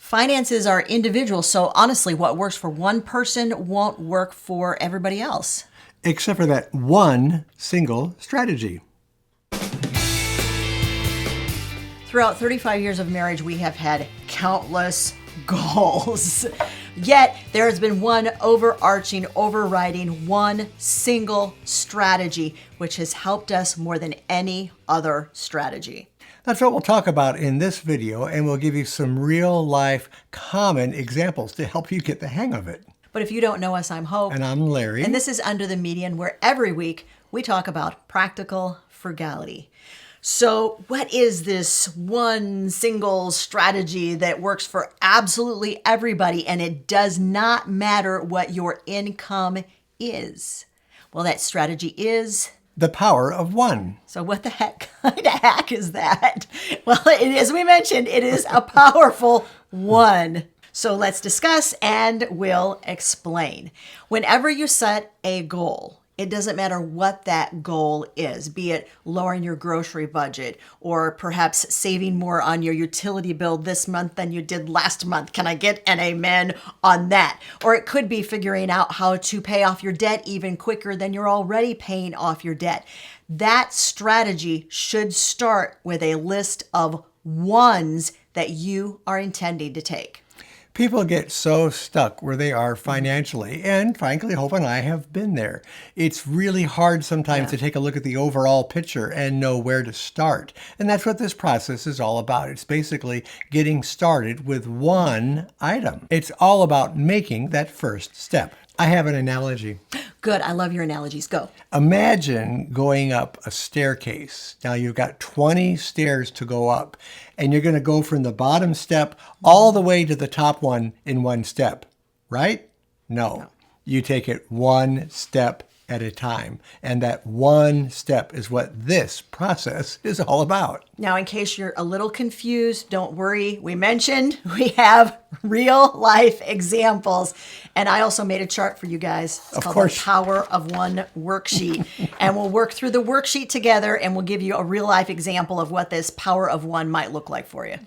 Finances are individual, so honestly, what works for one person won't work for everybody else. Except for that one single strategy. Throughout 35 years of marriage, we have had countless goals. Yet, there has been one overarching, overriding, one single strategy, which has helped us more than any other strategy. That's what we'll talk about in this video, and we'll give you some real-life common examples to help you get the hang of it. But if you don't know us, I'm Hope. And I'm Larry. And this is Under the Median, where every week we talk about practical frugality. So what is this one single strategy that works for absolutely everybody, and it does not matter what your income is? Well, that strategy is the power of one. So what the heck kind of hack is that? Well, as we mentioned, it is a powerful one. So let's discuss and we'll explain. Whenever you set a goal, it doesn't matter what that goal is, be it lowering your grocery budget or perhaps saving more on your utility bill this month than you did last month. Can I get an amen on that? Or it could be figuring out how to pay off your debt even quicker than you're already paying off your debt. That strategy should start with a list of ones that you are intending to take. People get so stuck where they are financially, and frankly, Hope and I have been there. It's really hard sometimes to take a look at the overall picture and know where to start. And that's what this process is all about. It's basically getting started with one item. It's all about making that first step. I have an analogy. Good. I love your analogies. Go. Imagine going up a staircase. Now you've got 20 stairs to go up, and you're going to go from the bottom step all the way to the top one in one step, right? No. You take it one step at a time. And that one step is what this process is all about. Now, in case you're a little confused, don't worry. We mentioned we have real life examples. And I also made a chart for you guys. It's called the Power of One worksheet. And we'll work through the worksheet together and we'll give you a real life example of what this power of one might look like for you.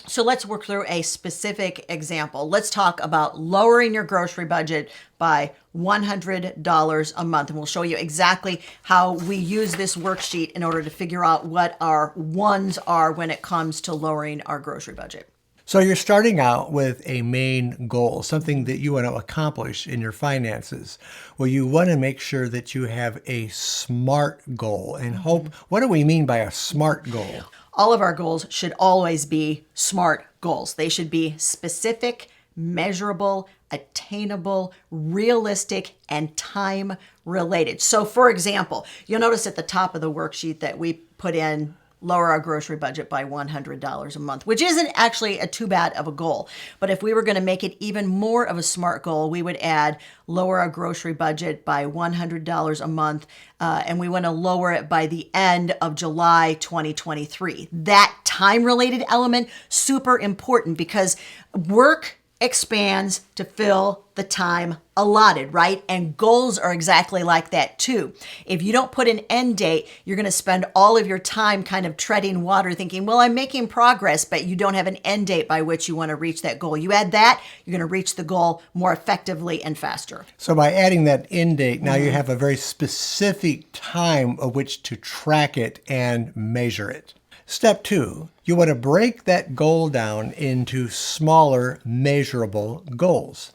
So let's work through a specific example. Let's talk about lowering your grocery budget by $100 a month. And we'll show you exactly how we use this worksheet in order to figure out what our ones are when it comes to lowering our grocery budget. So you're starting out with a main goal, something that you want to accomplish in your finances. Well, you want to make sure that you have a SMART goal. And Hope, what do we mean by a SMART goal? All of our goals should always be SMART goals. They should be specific, measurable, attainable, realistic, and time related. So for example, you'll notice at the top of the worksheet that we put in lower our grocery budget by $100 a month, which isn't actually too bad of a goal. But if we were going to make it even more of a SMART goal, we would add lower our grocery budget by $100 a month, and we want to lower it by the end of July 2023. That time-related element, super important because work expands to fill the time allotted, right? And goals are exactly like that too. If you don't put an end date, you're going to spend all of your time kind of treading water thinking, well, I'm making progress, but you don't have an end date by which you want to reach that goal. You add that, you're going to reach the goal more effectively and faster. So by adding that end date, now you have a very specific time of which to track it and measure it. Step 2, you want to break that goal down into smaller, measurable goals.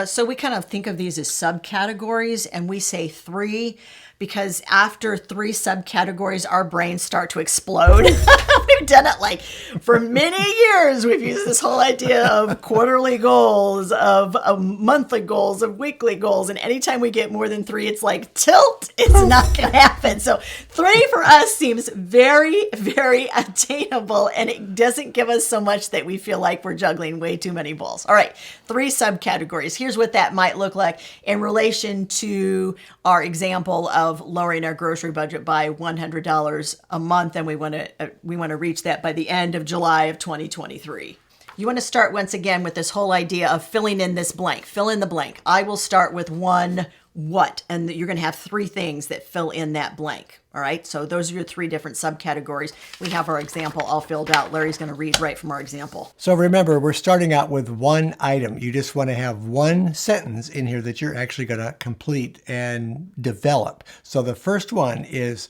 So we kind of think of these as subcategories, and we say 3 because after 3 subcategories, our brains start to explode. We've done it like for many years. We've used this whole idea of quarterly goals, of monthly goals, of weekly goals. And anytime we get more than 3, it's like tilt, it's not going to happen. So 3 for us seems very, very attainable. And it doesn't give us so much that we feel like we're juggling way too many balls. All right, 3 subcategories. Here's what that might look like in relation to our example of lowering our grocery budget by $100 a month, and we want to reach that by the end of July of 2023. You want to start once again with this whole idea of filling in this blank. Fill in the blank. I will start with one what, and you're going to have 3 things that fill in that blank. All right, so those are your 3 different subcategories. We have our example all filled out. Larry's going to read right from our example. So remember, we're starting out with one item. You just want to have one sentence in here that you're actually going to complete and develop. So the first one is,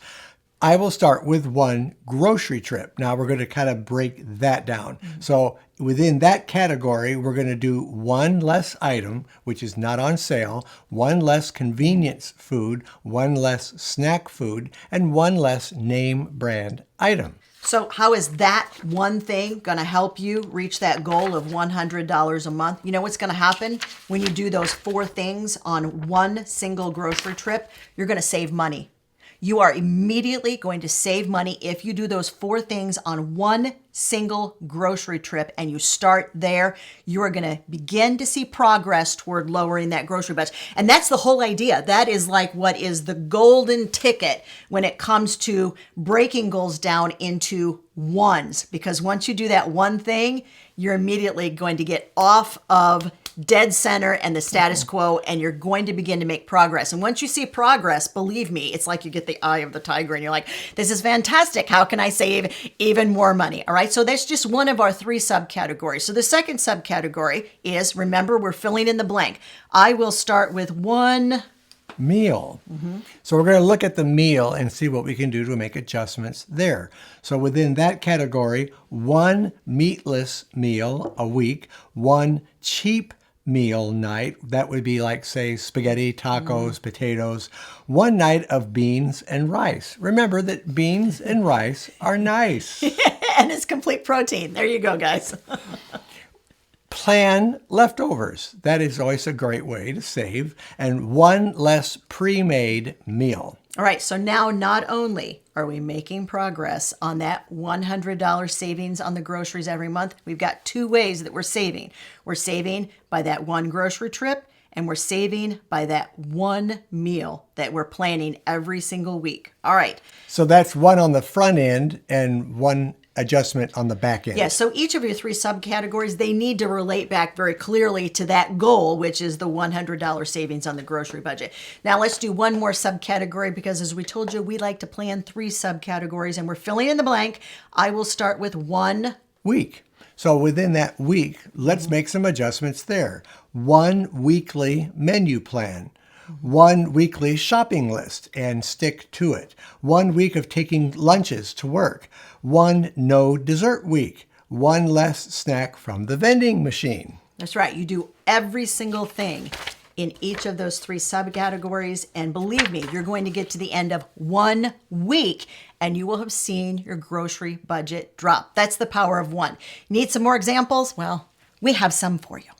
I will start with one grocery trip. Now we're going to kind of break that down. So within that category, we're going to do one less item, which is not on sale, one less convenience food, one less snack food, and one less name brand item. So how is that one thing going to help you reach that goal of $100 a month? You know what's going to happen when you do those 4 things on one single grocery trip? You're going to save money. You are immediately going to save money if you do those 4 things on one single grocery trip and you start there. You are going to begin to see progress toward lowering that grocery budget. And that's the whole idea. That is like what is the golden ticket when it comes to breaking goals down into ones. Because once you do that one thing, you're immediately going to get off of dead center and the status quo, and you're going to begin to make progress. And once you see progress, believe me, it's like you get the eye of the tiger and you're like, this is fantastic. How can I save even more money? All right. So that's just one of our 3 subcategories. So the second subcategory is, remember, we're filling in the blank. I will start with one meal. So we're going to look at the meal and see what we can do to make adjustments there. So within that category, one meatless meal a week, one cheap meal night, that would be like, say, spaghetti, tacos, potatoes, one night of beans and rice. Remember that beans and rice are nice. and it's complete protein. There you go, guys. Plan leftovers. That is always a great way to save. And one less pre-made meal. All right, so now not only are we making progress on that $100 savings on the groceries every month, we've got 2 ways that we're saving. We're saving by that one grocery trip, and we're saving by that one meal that we're planning every single week. All right. So that's one on the front end and one adjustment on the back end. Yeah, so each of your 3 subcategories, they need to relate back very clearly to that goal, which is the $100 savings on the grocery budget. Now let's do one more subcategory because, as we told you, we like to plan 3 subcategories and we're filling in the blank. I will start with 1 week. So within that week, let's make some adjustments there. 1 weekly menu plan. 1 weekly shopping list and stick to it. 1 week of taking lunches to work. 1 no dessert week. 1 less snack from the vending machine. That's right. You do every single thing in each of those 3 subcategories. And believe me, you're going to get to the end of 1 week and you will have seen your grocery budget drop. That's the power of 1. Need some more examples? Well, we have some for you.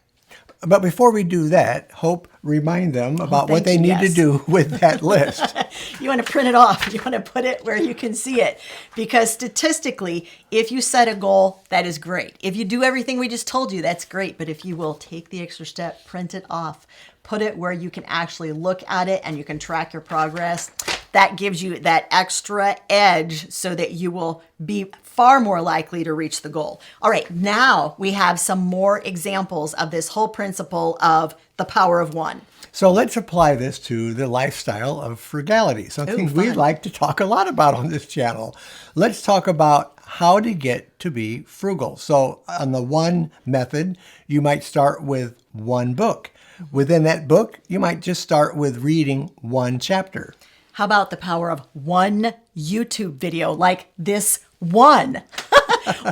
But before we do that, Hope, remind them about what they need to do with that list. You want to print it off. You want to put it where you can see it. Because statistically, if you set a goal, that is great. If you do everything we just told you, that's great. But if you will take the extra step, print it off, put it where you can actually look at it and you can track your progress, that gives you that extra edge so that you will be far more likely to reach the goal. All right, now we have some more examples of this whole principle of the power of 1. So let's apply this to the lifestyle of frugality, something we like to talk a lot about on this channel. Let's talk about how to get to be frugal. So on the 1 method, you might start with 1 book. Within that book, you might just start with reading 1 chapter. How about the power of 1 YouTube video like this one?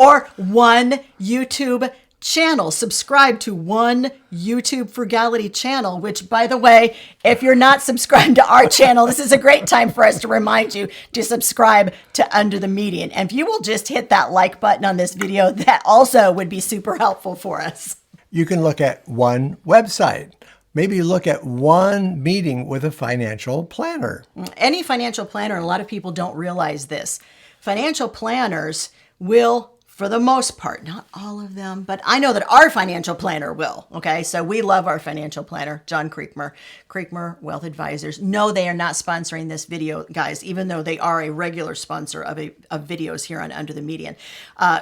Or 1 YouTube channel. Subscribe to 1 YouTube Frugality channel, which, by the way, if you're not subscribed to our channel, this is a great time for us to remind you to subscribe to Under the Median. And if you will just hit that like button on this video, that also would be super helpful for us. You can look at 1 website. Maybe look at 1 meeting with a financial planner. Any financial planner, and a lot of people don't realize this, financial planners will for the most part, not all of them, but I know that our financial planner will. Okay, so we love our financial planner, John Creekmer Wealth Advisors. No, they are not sponsoring this video, guys, even though they are a regular sponsor of videos here on Under the Median.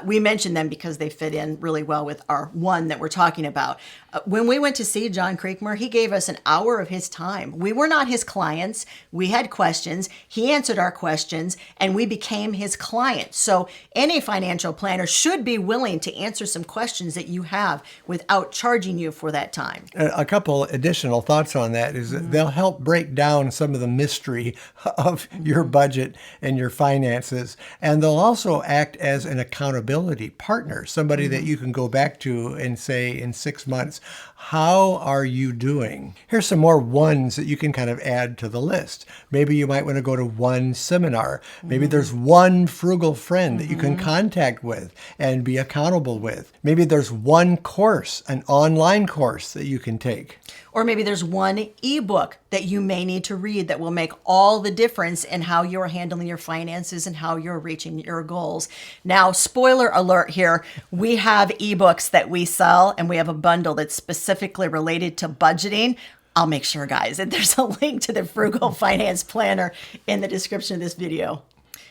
We mention them because they fit in really well with our one that we're talking about. When we went to see John Creekmer, he gave us an hour of his time. We were not his clients. We had questions. He answered our questions, and we became his clients. So any financial planner should be willing to answer some questions that you have without charging you for that time. A couple additional thoughts on that is that they'll help break down some of the mystery of your budget and your finances. And they'll also act as an accountability partner, somebody that you can go back to and say in 6 months, how are you doing? Here's some more ones that you can kind of add to the list. Maybe you might want to go to one seminar. Maybe there's one frugal friend that you can contact with and be accountable with. Maybe there's one course, an online course that you can take. Or maybe there's one ebook that you may need to read that will make all the difference in how you're handling your finances and how you're reaching your goals. Now, spoiler alert here, we have ebooks that we sell, and we have a bundle that's specifically related to budgeting. I'll make sure, guys, that there's a link to the Frugal Finance Planner in the description of this video.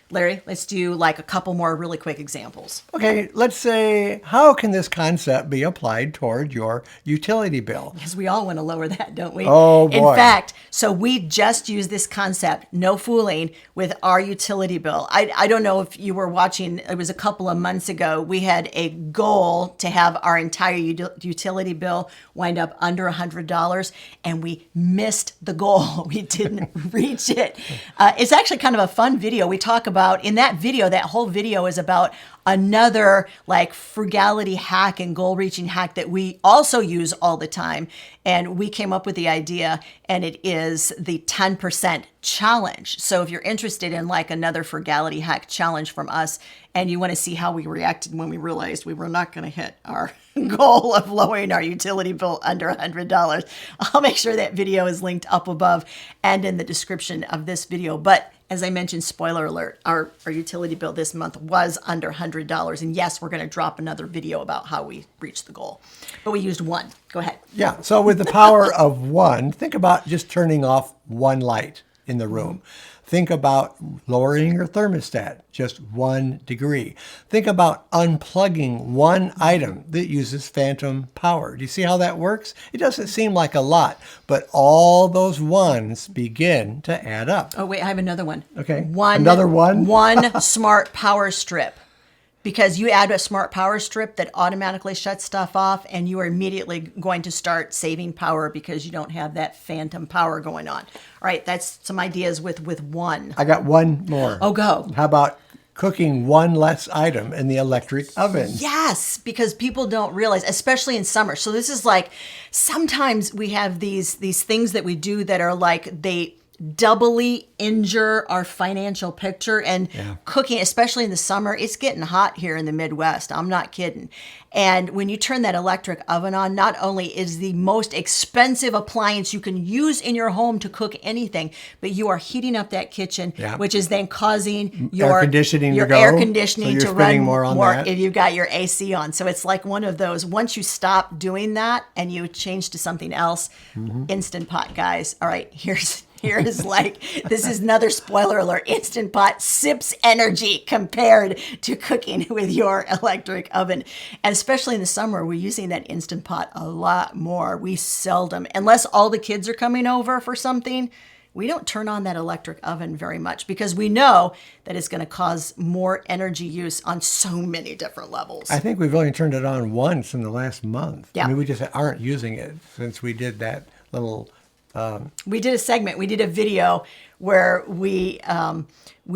Larry, let's do like a couple more really quick examples. Okay, let's say, how can this concept be applied toward your utility bill? Because we all want to lower that, don't we? Oh, boy. In fact, so we just use this concept, no fooling, with our utility bill. I don't know if you were watching, it was a couple of months ago, we had a goal to have our entire utility bill wind up under $100, and we missed the goal. We didn't reach it. It's actually kind of a fun video. We talk about, in that video, that whole video is about another like frugality hack and goal reaching hack that we also use all the time. And we came up with the idea, and it is the 10% challenge. So if you're interested in like another frugality hack challenge from us, and you want to see how we reacted when we realized we were not going to hit our goal of lowering our utility bill under $100, I'll make sure that video is linked up above and in the description of this video. But as I mentioned, spoiler alert, our utility bill this month was under $100. And yes, we're going to drop another video about how we reached the goal. But we used one. Go ahead. Yeah, so with the power of one, think about just turning off one light in the room. Think about lowering your thermostat just 1 degree. Think about unplugging one item that uses phantom power. Do you see how that works? It doesn't seem like a lot, but all those ones begin to add up. Oh, wait, I have another one. Okay, another one? One smart power strip. Because you add a smart power strip that automatically shuts stuff off, and you are immediately going to start saving power because you don't have that phantom power going on. All right, that's some ideas with one. I got one more. Oh, go. How about cooking one less item in the electric oven? Yes, because people don't realize, especially in summer. So this is like, sometimes we have these things that we do that are like, they doubly injure our financial picture. And cooking, especially in the summer, it's getting hot here in the Midwest. I'm not kidding. And when you turn that electric oven on, not only is the most expensive appliance you can use in your home to cook anything, but you are heating up that kitchen, which is then causing your air conditioning to you're run more on that. if you've got your AC on. So it's like one of those, once you stop doing that and you change to something else, Instant Pot, guys. All right, here's like, this is another spoiler alert. Instant Pot sips energy compared to cooking with your electric oven. And especially in the summer, we're using that Instant Pot a lot more. We seldom, unless all the kids are coming over for something, we don't turn on that electric oven very much because we know that it's going to cause more energy use on so many different levels. I think we've only turned it on once in the last month. Yeah. I mean, we just aren't using it since we did that little... we did a segment, we did a video where we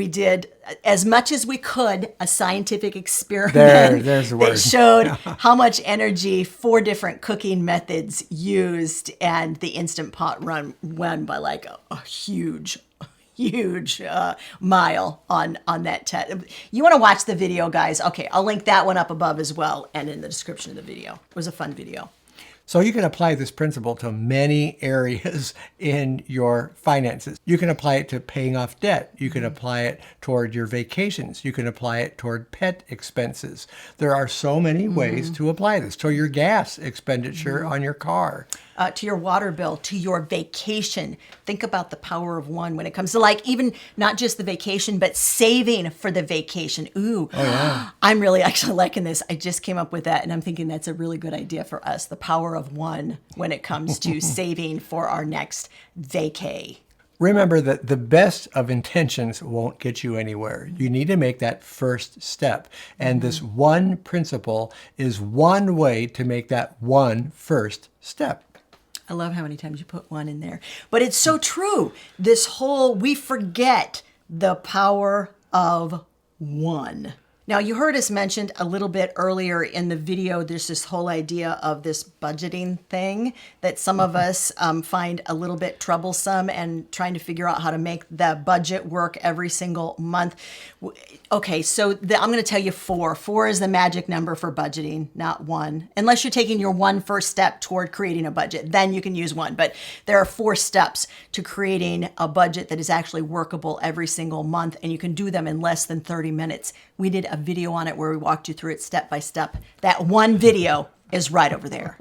did, as much as we could, a scientific experiment there's the word. that showed how much energy 4 different cooking methods used, and the Instant Pot won by like a huge mile on that test. You want to watch the video, guys? Okay, I'll link that one up above as well and in the description of the video. It was a fun video. So you can apply this principle to many areas in your finances. You can apply it to paying off debt. You can apply it toward your vacations. You can apply it toward pet expenses. There are so many ways to apply this. To your gas expenditure on your car. To your water bill, to your vacation. Think about the power of one when it comes to like even not just the vacation, but saving for the vacation. Ooh, Oh, yeah. I'm really actually liking this. I just came up with that and I'm thinking that's a really good idea for us. The power of one when it comes to saving for our next vacay. Remember that the best of intentions won't get you anywhere. You need to make that first step. And this one principle is one way to make that one first step. I love how many times you put one in there. But it's so true. This whole, we forget the power of one. Now, you heard us mentioned a little bit earlier in the video, there's this whole idea of this budgeting thing that some of us find a little bit troublesome and trying to figure out how to make the budget work every single month. Okay, so I'm going to tell you four. Four is the magic number for budgeting, not one. Unless you're taking your one first step toward creating a budget, then you can use one. But there are 4 steps to creating a budget that is actually workable every single month, and you can do them in less than 30 minutes. We did a video on it where we walked you through it step by step. That one video is right over there.